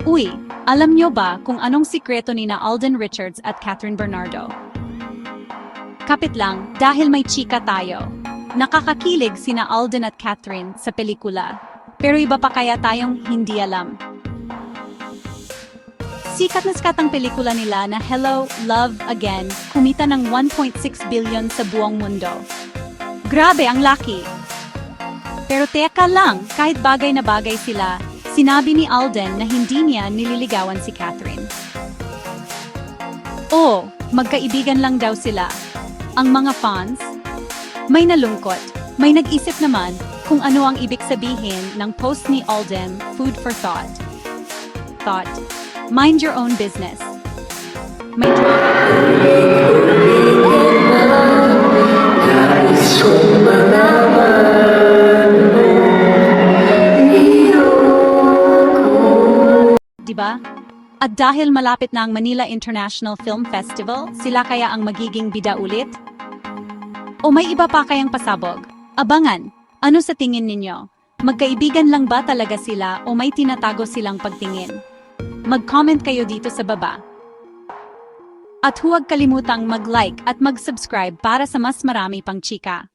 Uy, alam nyo ba kung anong sikreto ni na Alden Richards at Catherine Bernardo? Kapit lang, dahil may chika tayo. Nakakakilig sina Alden at Catherine sa pelikula. Pero iba pa kaya tayong hindi alam. Sikat na sikat ang pelikula nila na Hello, Love Again, kumita ng 1.6 billion sa buong mundo. Grabe, ang laki! Pero teka lang, kahit bagay na bagay sila, sinabi ni Alden na hindi niya nililigawan si Catherine. Oo, magkaibigan lang daw sila. Ang mga fans, may nalungkot, may nag-isip naman kung ano ang ibig sabihin ng post ni Alden, food for thought. Mind your own business. May diba? At dahil malapit na ang Manila International Film Festival, sila kaya ang magiging bida ulit? O may iba pa kayang pasabog? Abangan! Ano sa tingin ninyo? Magkaibigan lang ba talaga sila o may tinatago silang pagtingin? Mag-comment kayo dito sa baba. At huwag kalimutang mag-like at mag-subscribe para sa mas marami pang chika.